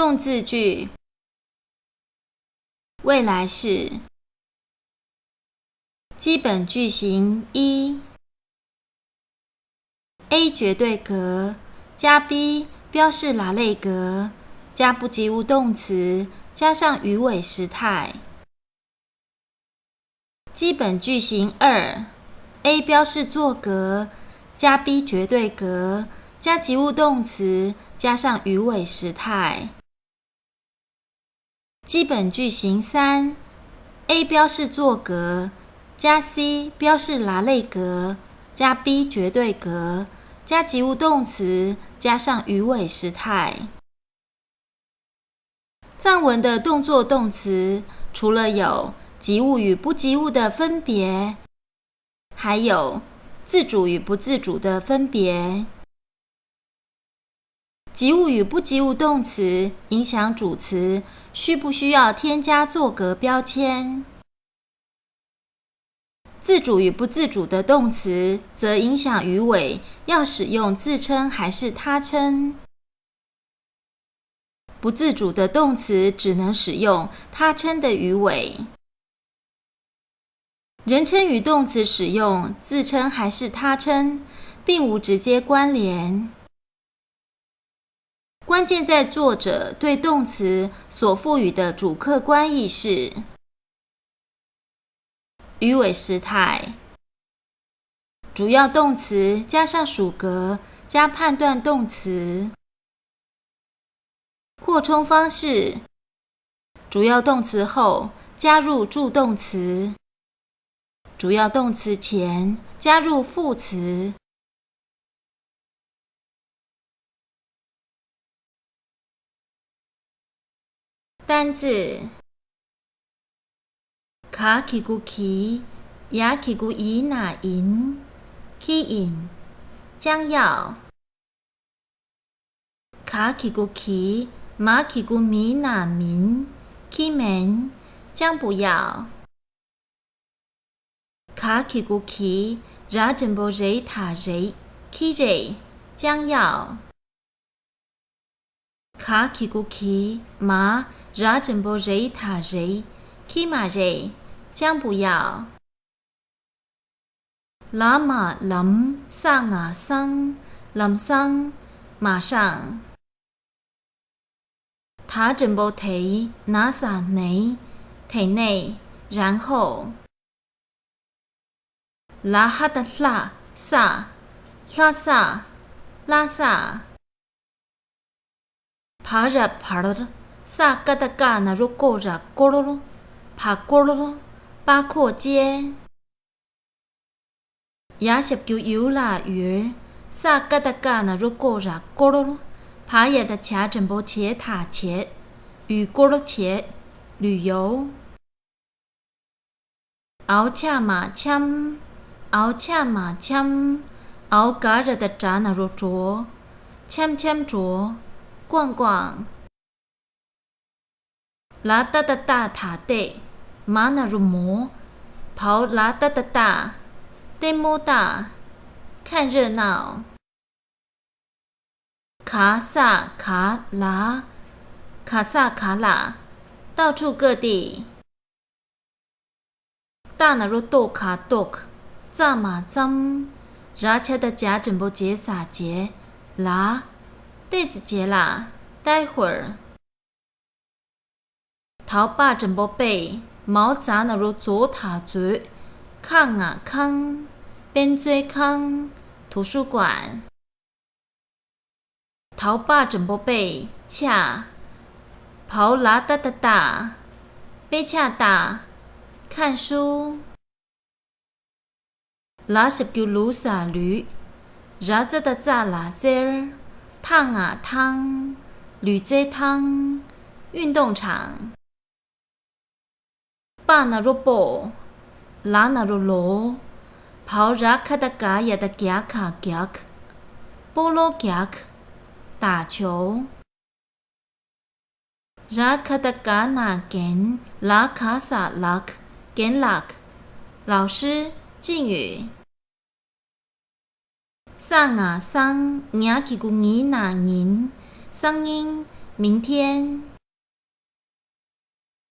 动字句未来式。基本句型一 A 绝对格加 B 标示哪类格加不及物动词加上鱼尾时态。基本句型二 A 标示作格加 B 绝对格加及物动词加上鱼尾时态。基本句型三 A 标示作格加 C 标示哪类格加 B 绝对格加及物动词加上鱼尾时态。藏文的动作动词除了有及物与不及物的分别，还有自主与不自主的分别。及物与不及物动词影响主词需不需要添加作格标签，自主与不自主的动词则影响鱼尾要使用自称还是他称。不自主的动词只能使用他称的鱼尾。人称与动词使用自称还是他称，并无直接关联。关键在作者对动词所赋予的主客观意识。鱼尾时态，主要动词加上属格加判断动词。扩充方式，主要动词后加入助动词，主要动词前加入副词。单字卡起古起，雅起古伊那因，起因将要。卡起古起，马起古米那民，起门将不要。卡起古起，拉真波热塔热，起热将要。卡起古起，马拉真波热塔热，起马热将不要。拉马lâm上啊桑lâm桑马上。他真波体拿撒内体内然后。拉哈的拉萨拉萨拉萨。爬着爬了萨嘎达嘎那如过着过喽喽爬过喽喽八廓街。雅什叫游啦鱼萨嘎达嘎那如过着过喽喽爬也的卡真波切塔切与过喽切旅游。熬恰马枪熬恰马枪熬嘎着的扎那如着枪枪着逛逛。拉达达达塔地马那如摩跑拉达达达得摩达看热闹。卡萨卡拉卡萨卡拉到处各地。大那如多卡多扎马扎拉恰的家整波节撒节拉对子节啦待会儿。桃把整波背毛扎那如左塔嘴康啊康边追康图书馆。桃把整波背恰跑拉达达达背恰达看书。拉什叫卢萨驴拉着的扎拉这儿烫啊烫驴这汤运动场。巴那罗波拉那罗罗跑拉卡的嘎也的夹卡夹波罗夹打球。拉卡的嘎那根拉卡萨拉根拉老师敬语。上啊桑雅起古尼那银声音明天。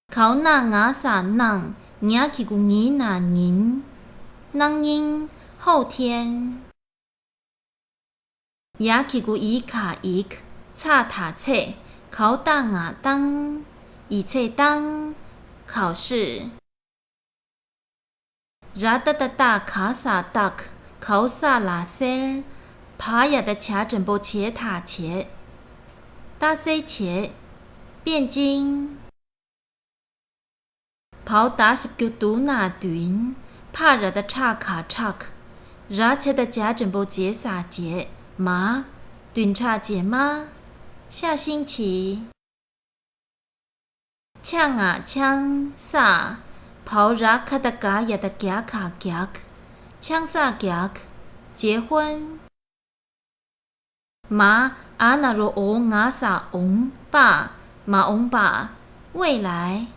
考那雅萨囊，雅起古尼那宁，囊因后天。雅起古伊卡伊，差塔册，考大雅当，以册当，考试。ราตตตาขาสาตักเขาสาลาเซล爬雅的卡整波切塔切，大塞切，汴京。跑打十九度那段，怕热的叉卡叉克，热切的卡整波节撒节，马，顿叉节吗？下星期。枪啊枪撒，跑热卡的嘎雅的嘎卡嘎克，枪撒嘎克，结婚。马阿那罗欧雅萨翁巴马翁巴未来。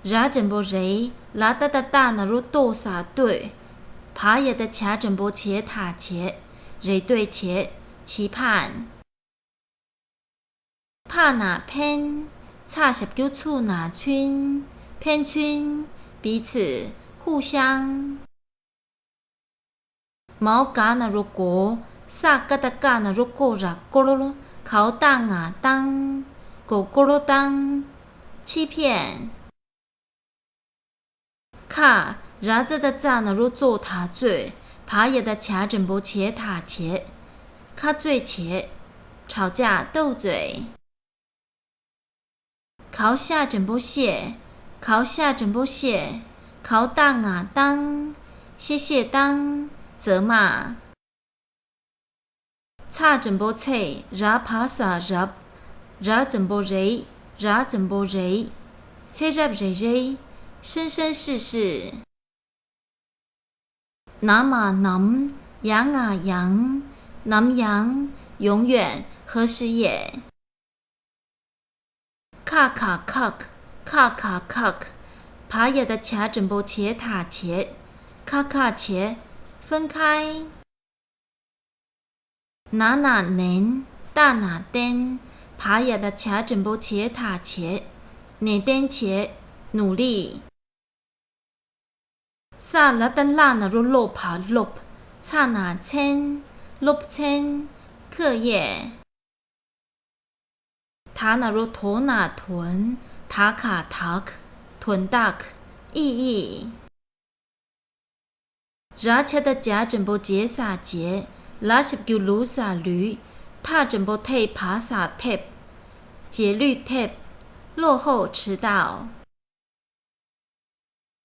รา整波人拉达达达那罗多萨对，爬也的卡整波切塔切，人对切期盼。怕那偏差十九处那村偏村彼此互相。毛嘎那罗果。萨嘎达嘎那罗果拉果罗罗，考大雅当，果果罗当，欺骗。卡รา子的扎那罗做他罪，爬也的卡整波切他切，卡罪切，吵架斗嘴。考下整波谢，考下整波谢，考大雅当，谢谢当，责骂。差整波菜，รา爬萨入，รา整波人，รา整波人，菜入人人，生生世世。那么能羊啊羊，能羊永远何时也？卡卡卡卡卡卡，爬也的卡整波切塔切，卡卡切，分开。哪哪能大哪登，爬雅的卡整波切塔切，哪登切努力。萨拉的拉那罗罗爬罗，差哪千罗千课业。塔那罗托那屯，塔卡塔克屯大克意义。รา切的卡整波节撒节。拉十九卢萨驴，他整波忒爬萨忒，节律忒，落后迟到。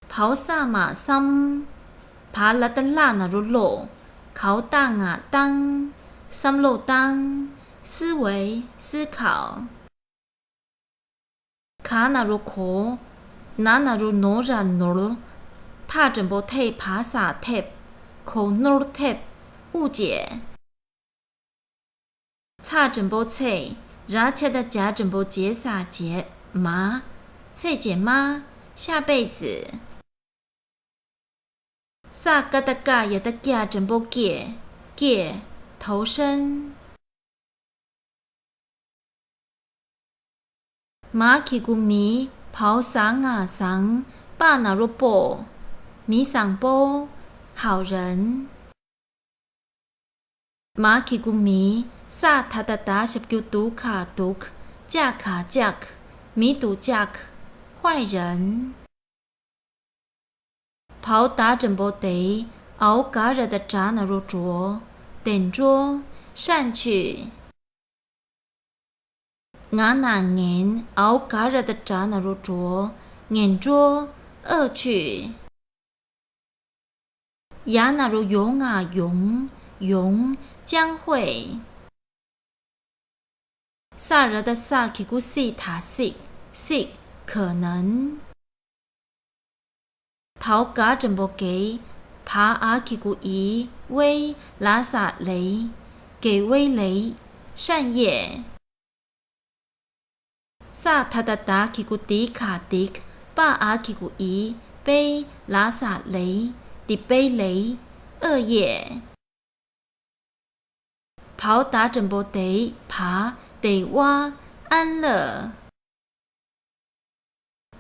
跑萨马桑，爬拉的拉那罗罗，考大雅当，桑罗当，思维思考。卡那罗可，那那罗诺拉诺罗，他整波忒爬萨忒，可诺忒。误解。差整波菜，รา切的假整波节撒节妈，菜姐妈，下辈子。萨嘎达嘎也的嘎整波给给投生。马起古米跑桑啊桑，巴那罗波米桑波好人。马起古米萨塔达达十九杜卡杜克加卡加克米杜加克坏人。跑打整波得熬嘎热的扎那罗卓等着善去。雅那眼熬嘎热的扎那罗卓眼着恶去。雅那罗勇啊勇勇将会。萨热的萨起古西塔西西可能。陶嘎整波给爬阿起古伊威拉萨雷给威雷善业。萨塔达达起古迪卡迪巴阿起古伊贝拉萨雷迪贝雷恶业。跑打整波得爬得哇安乐。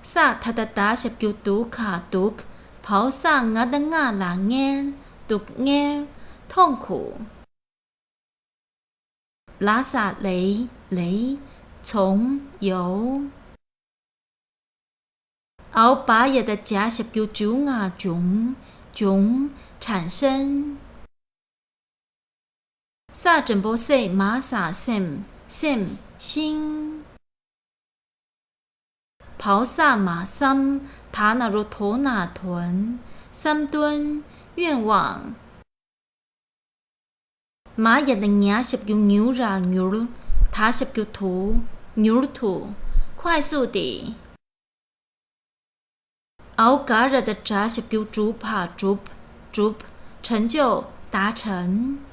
萨他的达什叫读卡读，跑萨我的我啦耶读耶痛苦。拉萨雷雷从有。熬把也的假什叫种啊种种产生。萨整波塞马萨 sem 心。刨萨马三塔那罗陀那屯三吨愿望。马也的牙是叫牛ra牛，它是叫土牛土，快速地。熬嘎热的扎是叫竹帕竹竹，成就达成。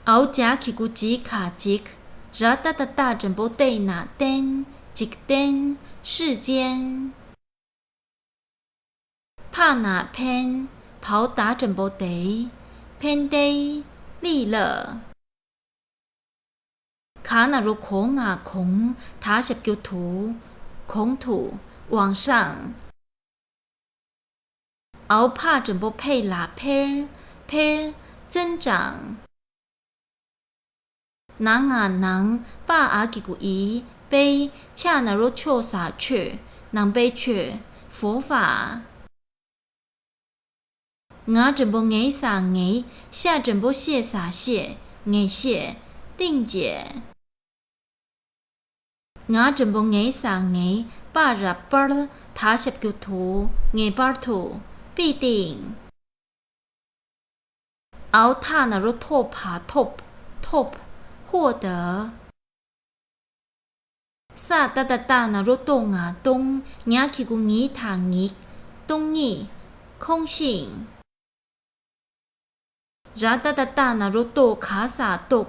熬加起古吉卡吉，热哒哒哒整波对那灯。几灯世间，帕那偏跑打整波得偏得利乐。卡那如空啊空，它是叫土空土往上。熬帕整波配啦配增长。囊啊囊把阿吉古伊。悲恰那若错撒却，能悲却佛法。我整波爱撒爱，下整波谢撒谢，爱谢定解。我整波爱撒爱，把热巴了，他是叫土，爱巴土必定。熬他那若托爬 top 获得。萨哒哒哒那若动啊动，伢起古尼塔尼东尼空性。然哒哒哒那若多卡萨多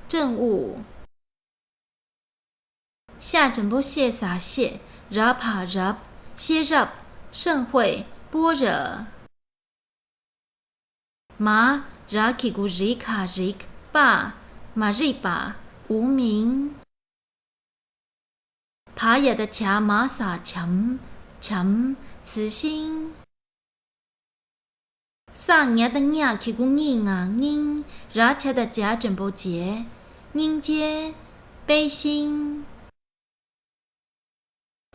正悟。下整波谢撒谢，然帕然谢然盛会般若。马然起古日卡日巴马日巴无名。爬也的卡马萨强慈心。萨伢的伢起古硬啊硬，然卡的假整波结硬结悲心。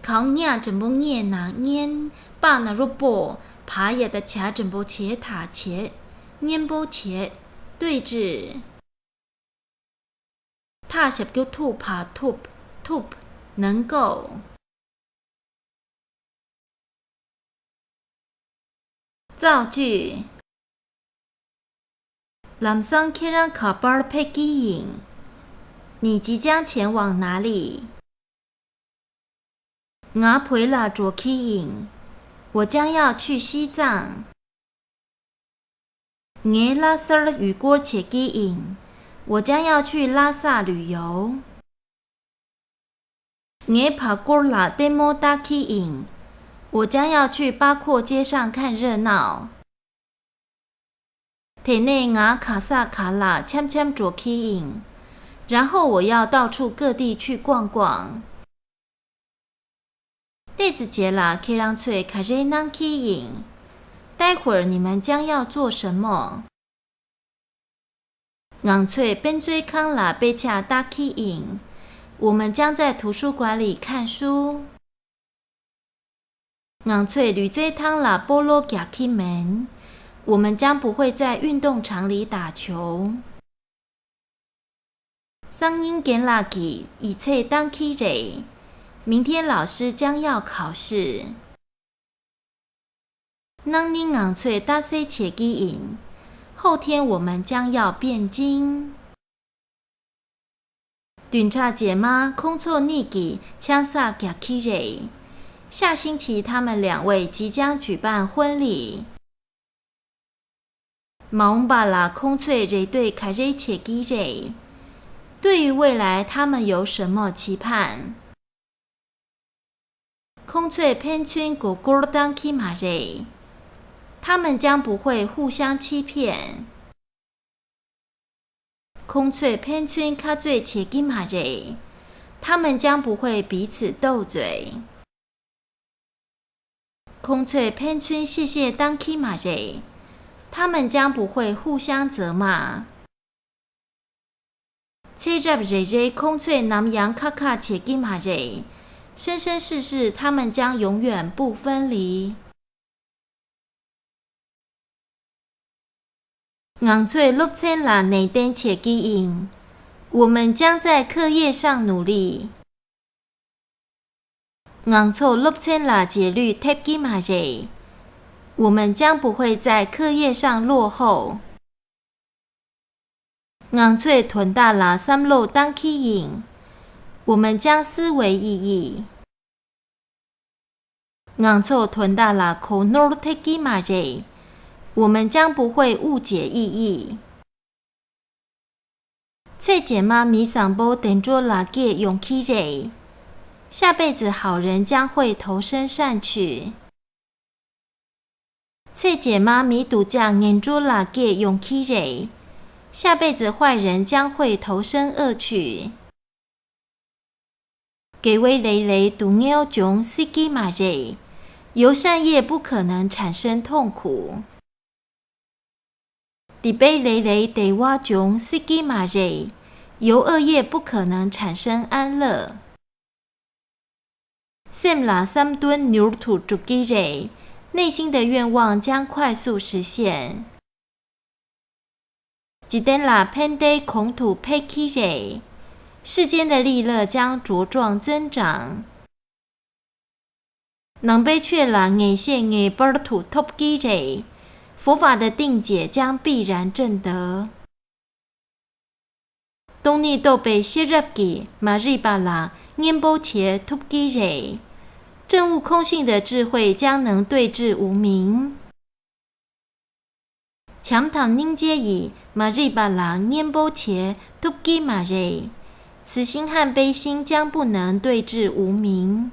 考伢整波念啊念，把那若波爬也的卡整波切塔切念波切对峙。他是叫吐爬吐能够。造句。南桑克让卡巴尔佩基影，你即将前往哪里？我陪了卓基影，我将要去西藏。我拉萨尔雨果切基影，我将要去拉萨旅游。我爬过了德莫达基影，我将要去八廓街上看热闹。体内我卡萨卡拉签卓基影，然后我要到处各地去逛逛。弟子节啦，可以让翠卡热囊基影，待会儿你们将要做什么？让翠边追康啦贝恰达基影。我们将在图书馆里看书。昂翠吕这汤拉波罗加基门，我们将不会在运动场里打球。桑英给拉吉以切当基人，明天老师将要考试。能宁昂翠大塞切基引，后天我们将要辩经。顿查姐妈空错尼吉枪萨加基人，下星期他们两位即将举办婚礼。蒙巴拉空翠人对凯瑞切基人，对于未来他们有什么期盼？空翠偏村果果当基马人，他们将不会互相欺骗。空翠偏村卡最切金马瑞，他们将不会彼此斗嘴。空翠偏村谢谢当 k 马瑞，他们将不会互相责骂。切入瑞瑞空翠南洋卡卡切金马瑞，生生世世他们将永远不分离。硬翠六千啦内登切基因，我们将在课业上努力。硬错六千啦节律 tap 基马瑞，我们将不会在课业上落后。硬脆屯大啦三路当起引，我们将思维意义。硬错屯大啦口 nor take 马瑞，我们将不会误解意义。切姐妈咪上波等着啦给勇气瑞，下辈子好人将会投身善趣。切姐妈咪度假眼着啦给勇气瑞。下辈子坏人将会投身恶趣。给为累累独鸟囧司机马瑞，由善业不可能产生痛苦。底被累累得挖囧司机马瑞，由恶业不可能产生安乐。sem啦三吨牛土主基瑞，内心的愿望将快速实现。一点啦偏地空土配起瑞，世间的利乐将茁壮增长。能被却啦眼线眼波土 top 基瑞，佛法的定解将必然证得。东尼都被切入基马瑞巴啦眼波切 top 基瑞，证悟空性的智慧将能对治无明。强唐宁接以马瑞巴拉念波切突基马瑞，慈心和悲心将不能对治无明。